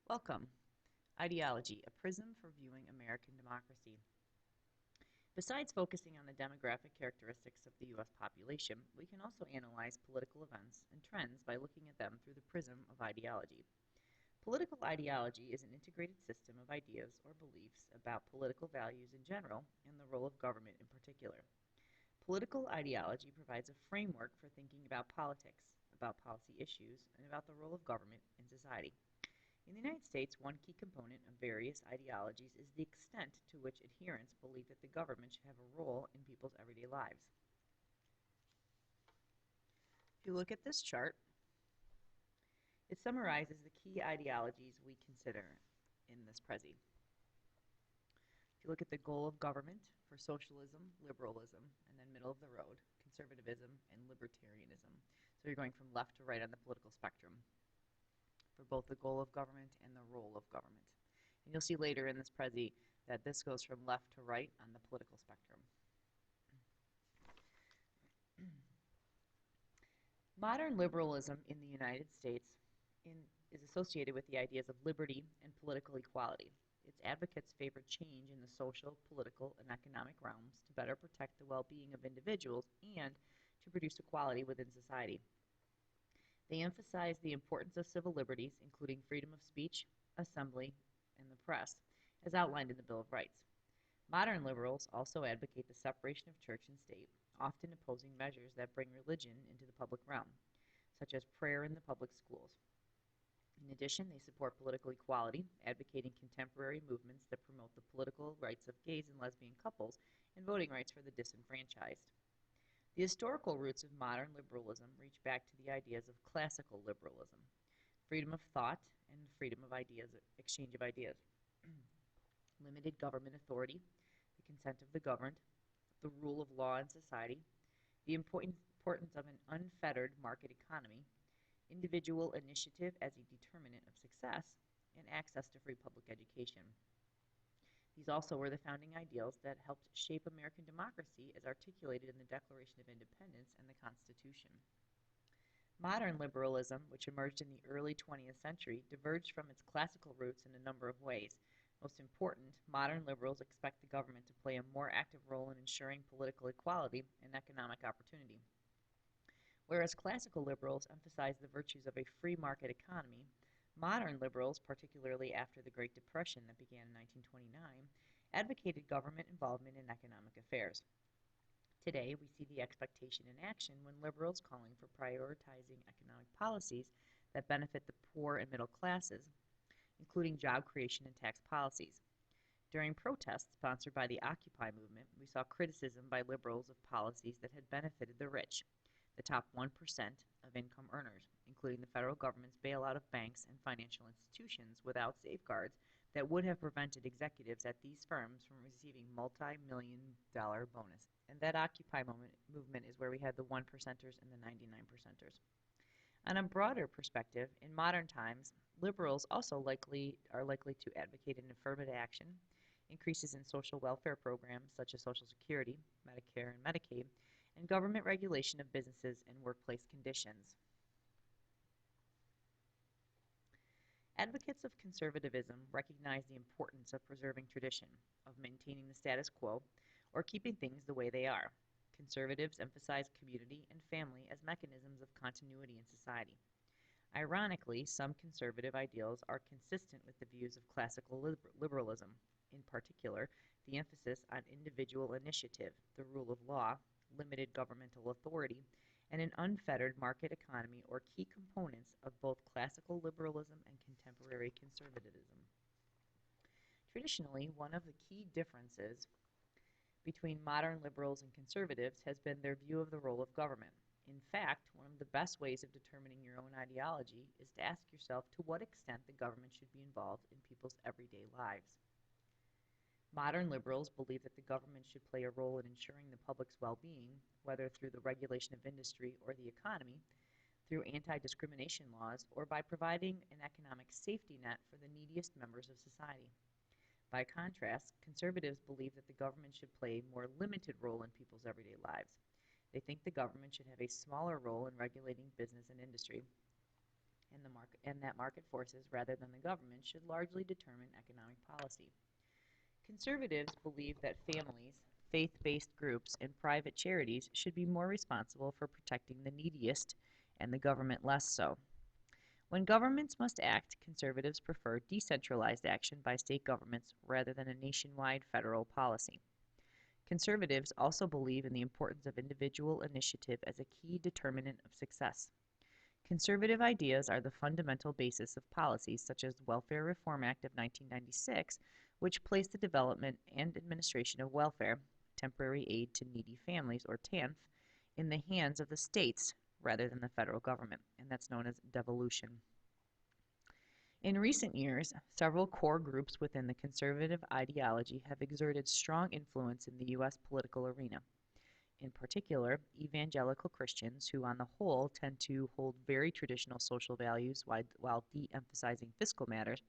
Welcome. Ideology, a prism for viewing American democracy. Besides focusing on the demographic characteristics of the U.S. population, we can also analyze political events and trends by looking at them through the prism of ideology. Political ideology is an integrated system of ideas or beliefs about political values in general and the role of government in particular. Political ideology provides a framework for thinking about politics, about policy issues, and about the role of government in society. In the United States, one key component of various ideologies is the extent to which adherents believe that the government should have a role in people's everyday lives. If you look at this chart, it summarizes the key ideologies we consider in this Prezi. If you look at the goal of government for socialism, liberalism, and then middle of the road, conservatism and libertarianism. So you're going from left to right on the political spectrum for both the goal of government and the role of government. And you'll see later in this Prezi that this goes from left to right on the political spectrum. Modern liberalism in the United States is associated with the ideas of liberty and political equality. Its advocates favor change in the social, political, and economic realms to better protect the well-being of individuals and to produce equality within society. They emphasize the importance of civil liberties, including freedom of speech, assembly, and the press, as outlined in the Bill of Rights. Modern liberals also advocate the separation of church and state, often opposing measures that bring religion into the public realm, such as prayer in the public schools. In addition, they support political equality, advocating contemporary movements that promote the political rights of gays and lesbian couples and voting rights for the disenfranchised. The historical roots of modern liberalism reach back to the ideas of classical liberalism, freedom of thought and freedom of ideas, exchange of ideas, limited government authority, the consent of the governed, the rule of law in society, the importance of an unfettered market economy, individual initiative as a determinant of success, and access to free public education. These also were the founding ideals that helped shape American democracy as articulated in the Declaration of Independence and the Constitution. Modern liberalism, which emerged in the early 20th century, diverged from its classical roots in a number of ways. Most important, modern liberals expect the government to play a more active role in ensuring political equality and economic opportunity. Whereas classical liberals emphasize the virtues of a free market economy, modern liberals, particularly after the Great Depression that began in 1929, advocated government involvement in economic affairs. Today, we see the expectation in action when liberals calling for prioritizing economic policies that benefit the poor and middle classes, including job creation and tax policies. During protests sponsored by the Occupy movement, we saw criticism by liberals of policies that had benefited the rich, the top 1% of income earners, including the federal government's bailout of banks and financial institutions without safeguards that would have prevented executives at these firms from receiving multi-million-dollar bonuses. And that Occupy movement is where we had the 1%ers and the 99%ers. On a broader perspective, in modern times, liberals also are likely to advocate an affirmative action, increases in social welfare programs such as Social Security, Medicare, and Medicaid, and government regulation of businesses and workplace conditions. Advocates of conservatism recognize the importance of preserving tradition, of maintaining the status quo, or keeping things the way they are. Conservatives emphasize community and family as mechanisms of continuity in society. Ironically, some conservative ideals are consistent with the views of classical liberalism, in particular, the emphasis on individual initiative, the rule of law, limited governmental authority, and an unfettered market economy are key components of both classical liberalism and contemporary conservatism. Traditionally, one of the key differences between modern liberals and conservatives has been their view of the role of government. In fact, one of the best ways of determining your own ideology is to ask yourself to what extent the government should be involved in people's everyday lives. Modern liberals believe that the government should play a role in ensuring the public's well-being, whether through the regulation of industry or the economy, through anti-discrimination laws, or by providing an economic safety net for the neediest members of society. By contrast, conservatives believe that the government should play a more limited role in people's everyday lives. They think the government should have a smaller role in regulating business and industry, and that market forces rather than the government should largely determine economic policy. Conservatives believe that families, faith-based groups, and private charities should be more responsible for protecting the neediest and the government less so. When governments must act, conservatives prefer decentralized action by state governments rather than a nationwide federal policy. Conservatives also believe in the importance of individual initiative as a key determinant of success. Conservative ideas are the fundamental basis of policies such as the Welfare Reform Act of 1996, which placed the development and administration of welfare, temporary aid to needy families, or TANF, in the hands of the states rather than the federal government, and that's known as devolution. In recent years, several core groups within the conservative ideology have exerted strong influence in the U.S. political arena. In particular, evangelical Christians, who on the whole tend to hold very traditional social values while de-emphasizing fiscal matters,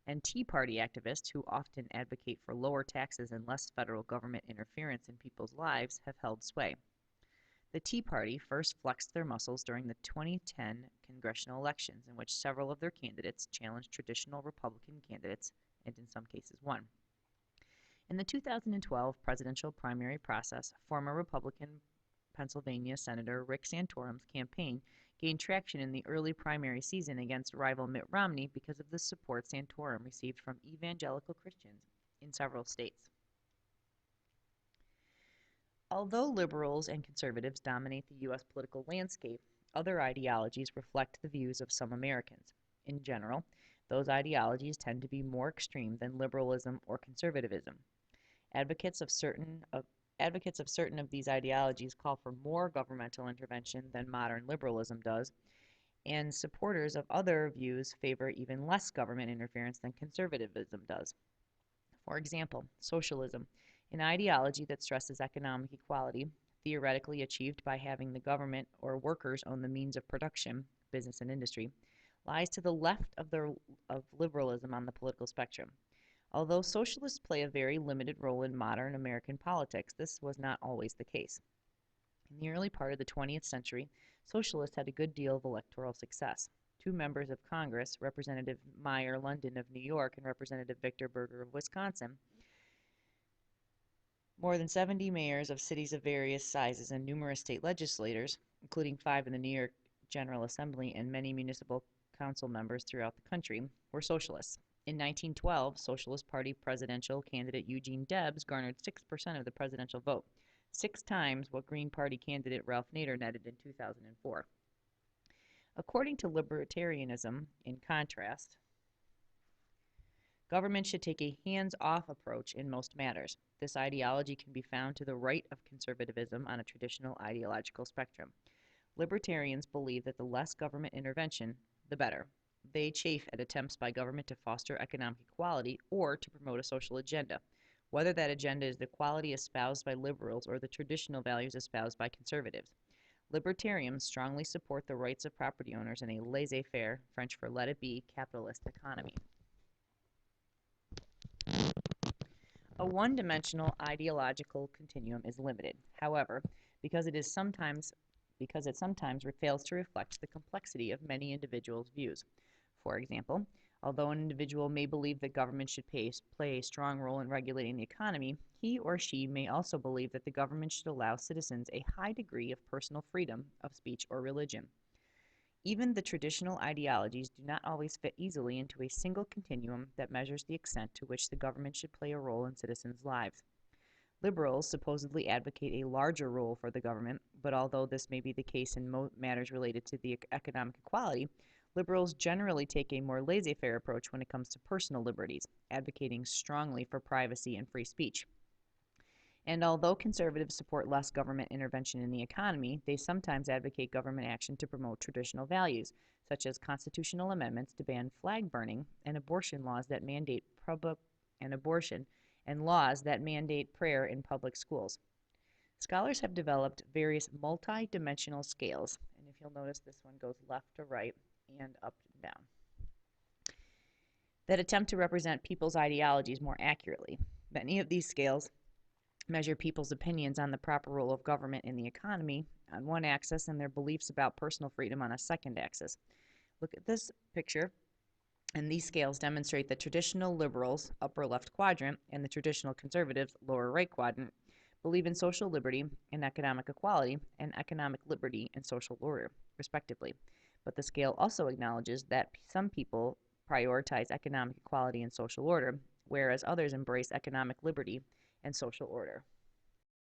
and Tea Party activists, who often advocate for lower taxes and less federal government interference in people's lives, have held sway. The Tea Party first flexed their muscles during the 2010 congressional elections, in which several of their candidates challenged traditional Republican candidates and in some cases won. In the 2012 presidential primary process, former Republican Pennsylvania Senator Rick Santorum's campaign gained traction in the early primary season against rival Mitt Romney because of the support Santorum received from evangelical Christians in several states. Although liberals and conservatives dominate the U.S. political landscape, other ideologies reflect the views of some Americans. In general, those ideologies tend to be more extreme than liberalism or conservatism. Advocates of certain of these ideologies call for more governmental intervention than modern liberalism does, and supporters of other views favor even less government interference than conservatism does. For example, socialism, an ideology that stresses economic equality, theoretically achieved by having the government or workers own the means of production, business and industry, lies to the left of liberalism on the political spectrum. Although socialists play a very limited role in modern American politics, this was not always the case. In the early part of the 20th century, socialists had a good deal of electoral success. Two members of Congress, Representative Meyer London of New York and Representative Victor Berger of Wisconsin, more than 70 mayors of cities of various sizes and numerous state legislators, including 5 in the New York General Assembly and many municipal council members throughout the country, were socialists. In 1912, Socialist Party presidential candidate Eugene Debs garnered 6% of the presidential vote, 6 times what Green Party candidate Ralph Nader netted in 2004. According to libertarianism, in contrast, government should take a hands-off approach in most matters. This ideology can be found to the right of conservatism on a traditional ideological spectrum. Libertarians believe that the less government intervention, the better. They chafe at attempts by government to foster economic equality or to promote a social agenda, whether that agenda is the equality espoused by liberals or the traditional values espoused by conservatives. Libertarians strongly support the rights of property owners in a laissez-faire, French for let it be, capitalist economy. A one-dimensional ideological continuum is limited, however, because it sometimes fails to reflect the complexity of many individuals' views. For example, although an individual may believe that government should play a strong role in regulating the economy, he or she may also believe that the government should allow citizens a high degree of personal freedom of speech or religion. Even the traditional ideologies do not always fit easily into a single continuum that measures the extent to which the government should play a role in citizens' lives. Liberals supposedly advocate a larger role for the government, but although this may be the case in matters related to the economic equality, liberals generally take a more laissez-faire approach when it comes to personal liberties, advocating strongly for privacy and free speech. And although conservatives support less government intervention in the economy, they sometimes advocate government action to promote traditional values, such as constitutional amendments to ban flag burning and abortion laws that mandate prayer in public schools. Scholars have developed various multi-dimensional scales, and if you'll notice, this one goes left to right and up and down, that attempt to represent people's ideologies more accurately. Many of these scales measure people's opinions on the proper role of government in the economy on one axis and their beliefs about personal freedom on a second axis. Look at this picture, and these scales demonstrate the traditional liberals, upper left quadrant, and the traditional conservatives, lower right quadrant, believe in social liberty and economic equality, and economic liberty and social order, respectively. But the scale also acknowledges that some people prioritize economic equality and social order, whereas others embrace economic liberty and social order.